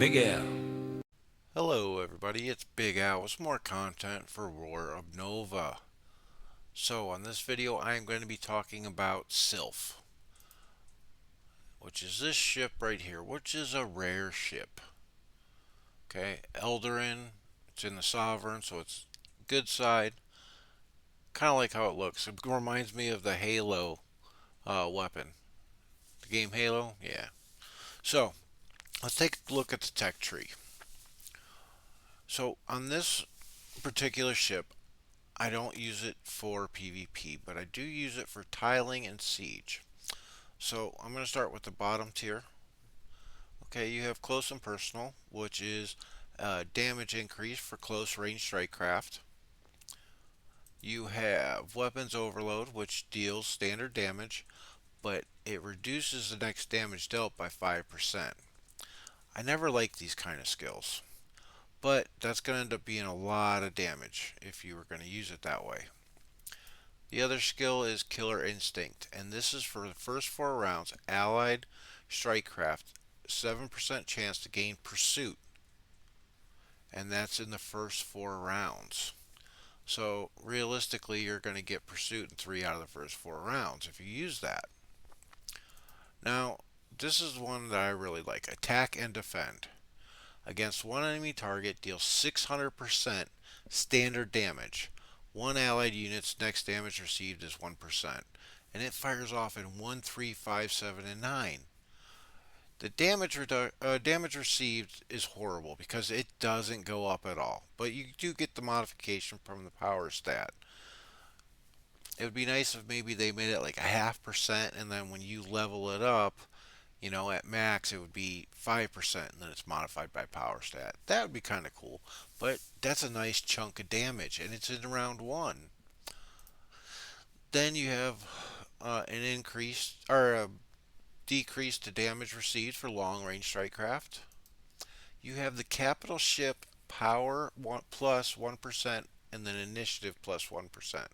Big Al. Hello everybody, it's Big Al with more content for War of Nova. So on this video I am going to be talking about Sylph, which is this ship right here, which is a rare ship. Okay, Eldarin, it's in the Sovereign, so it's good side. Kind of like how it looks. It reminds me of the Halo weapon. The game Halo, yeah. So let's take a look at the tech tree. So on this particular ship, I don't use it for PvP, but I do use it for tiling and siege. So I'm going to start with the bottom tier. Okay, you have close and personal, which is damage increase for close range strike craft. You have weapons overload, which deals standard damage, but it reduces the next damage dealt by 5%. I never like these kind of skills, but that's going to end up being a lot of damage if you were going to use it that way. The other skill is Killer Instinct, and this is for the first 4 rounds. Allied strike craft, 7% chance to gain pursuit, and that's in the first 4 rounds. So realistically, you're going to get pursuit in 3 out of the first 4 rounds if you use that. Now, this is one that I really like. Attack and Defend. Against one enemy target, deals 600% standard damage. One allied unit's next damage received is 1%, and it fires off in 1, 3, 5, 7, and 9. The damage received is horrible because it doesn't go up at all, but you do get the modification from the power stat. It would be nice if maybe they made it like a 0.5%, and then when you level it up, at max it would be 5%, and then it's modified by power stat. That would be kind of cool, but that's a nice chunk of damage, and it's in round 1. Then you have an increase or a decrease to damage received for long range strike craft. You have the capital ship power plus 1%, and then initiative plus 1%.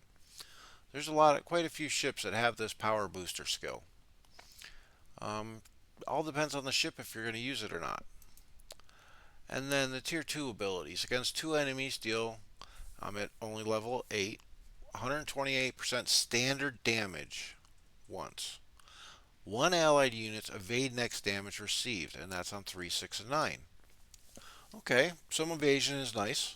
There's quite a few ships that have this power booster skill. Um, all depends on the ship if you're going to use it or not. And then the tier 2 abilities. Against 2 enemies, deal at only level 8, 128% standard damage once. One allied unit's evade next damage received, and that's on 3, 6, and 9. Okay, some evasion is nice.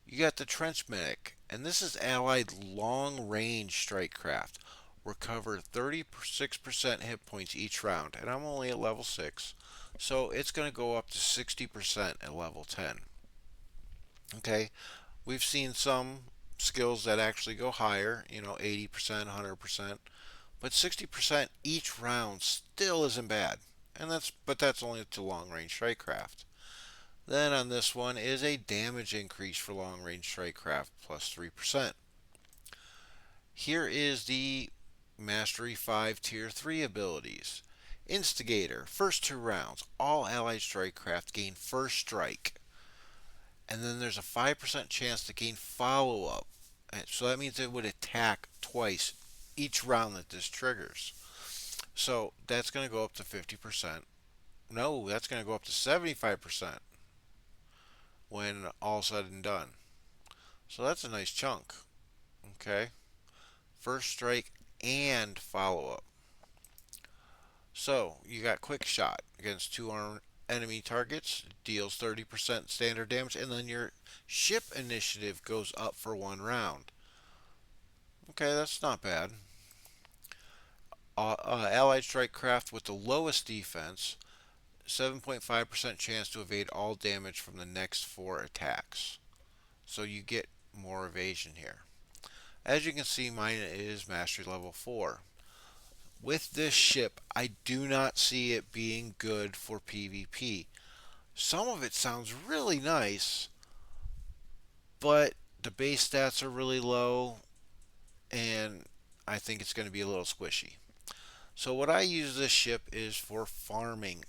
You got the Trench Medic, and this is allied long range strike craft. Recover 36% hit points each round, and I'm only at level 6, so it's going to go up to 60% at level 10. Okay, we've seen some skills that actually go higher, 80%, 100%, but 60% each round still isn't bad. But that's only to long range strike craft. Then on this one is a damage increase for long range strike craft plus 3%. Here is the Mastery 5 Tier 3 abilities. Instigator, first 2 rounds, all allied strike craft gain first strike. And then there's a 5% chance to gain follow up. So that means it would attack twice each round that this triggers. So that's going to go up to 50%. No, that's going to go up to 75% when all said and done. So that's a nice chunk. Okay. First strike and follow up. So you got quick shot against 2 enemy targets, deals 30% standard damage, and then your ship initiative goes up for 1 round. Okay, that's not bad. Allied strike craft with the lowest defense, 7.5% chance to evade all damage from the next 4 attacks. So you get more evasion here. As you can see, mine is Mastery level 4. With this ship, I do not see it being good for PvP. Some of it sounds really nice, but the base stats are really low, and I think it's going to be a little squishy. So what I use this ship is for farming.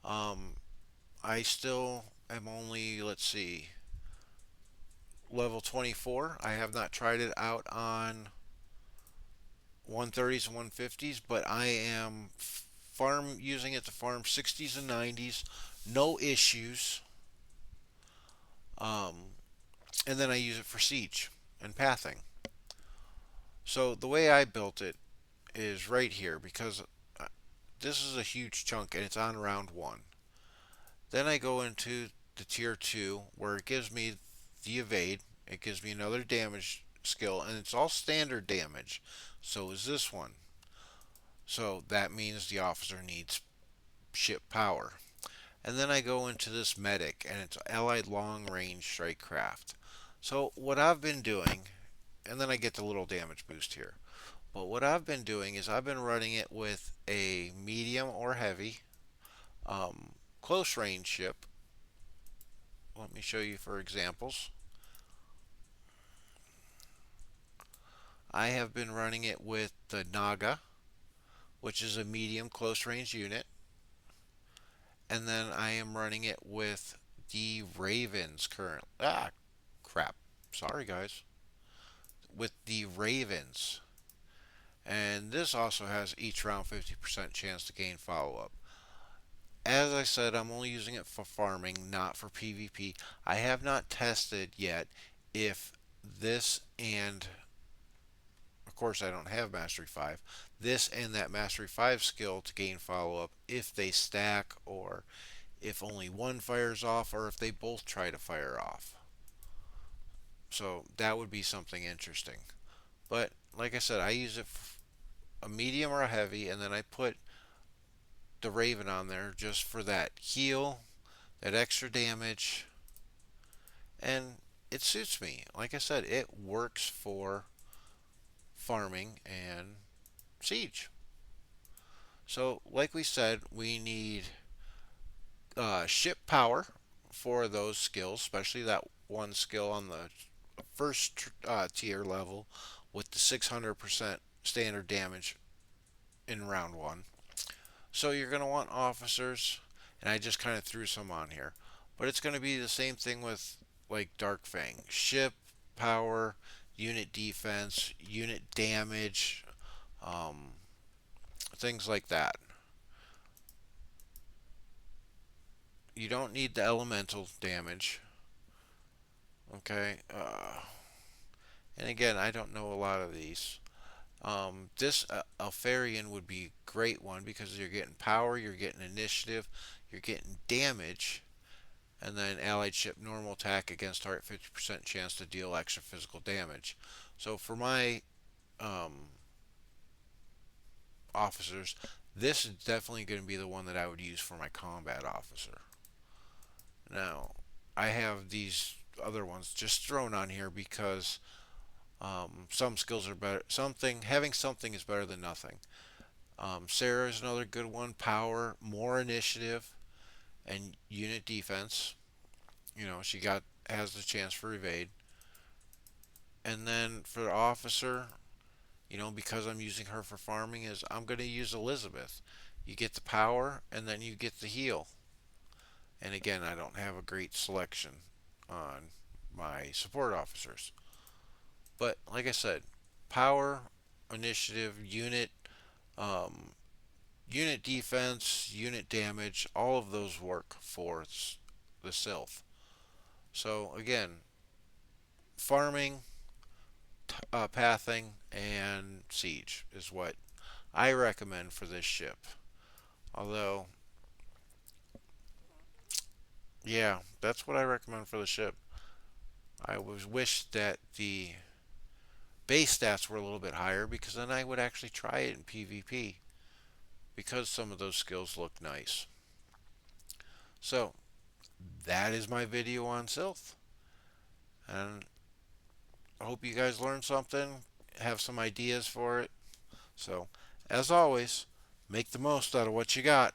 Um, I still am only, let's see, level 24. I have not tried it out on 130s and 150s, but I am farm using it to farm 60s and 90s, no issues. Um, and then I use it for siege and pathing. So the way I built it is right here because this is a huge chunk and it's on round one. Then I go into the tier 2 where it gives me the evade. It gives me another damage skill and it's all standard damage. So is this one. So that means the officer needs ship power. And then I go into this medic and it's allied long range strike craft. So what I've been doing, and then I get the little damage boost here. But what I've been doing is I've been running it with a medium or heavy um, close range ship. Let me show you for examples. I have been running it with the Naga, which is a medium close range unit. And then I am running it with the Ravens currently. Ah, crap. Sorry, guys. With the Ravens. And this also has each round 50% chance to gain follow up. As I said, I'm only using it for farming, not for PvP. I have not tested yet if this and, of course, I don't have Mastery 5, this and that Mastery 5 skill to gain follow up, if they stack or if only one fires off or if they both try to fire off. So that would be something interesting. But like I said, I use it for a medium or a heavy, and then I put the Raven on there just for that heal, that extra damage, and it suits me. Like I said, it works for farming and siege. So, like we said, we need ship power for those skills, especially that one skill on the first tier level with the 600% standard damage in round one. So you're going to want officers, and I just kind of threw some on here. But it's going to be the same thing with like Dark Fang. Ship, power, unit defense, unit damage, um, things like that. You don't need the elemental damage. Okay. And again, I don't know a lot of these. This Alfarian would be a great one because you're getting power, you're getting initiative, you're getting damage, and then allied ship normal attack against target 50% chance to deal extra physical damage. So for my um, officers, this is definitely going to be the one that I would use for my combat officer. Now, I have these other ones just thrown on here because some skills are better. Having something is better than nothing. Sarah is another good one. Power, more initiative, and unit defense. You know, she has the chance for evade. And then for the officer, you know, because I'm using her for farming, is I'm going to use Elizabeth. You get the power, and then you get the heal. And again, I don't have a great selection on my support officers. But like I said, power, initiative, um, unit defense, unit damage, all of those work for the Sylph. So again, farming, pathing, and siege is what I recommend for this ship. Although, yeah, that's what I recommend for the ship. I wish that the base stats were a little bit higher because then I would actually try it in PvP because some of those skills look nice. So, that is my video on Sylph. And I hope you guys learned something, have some ideas for it. So, as always, make the most out of what you got.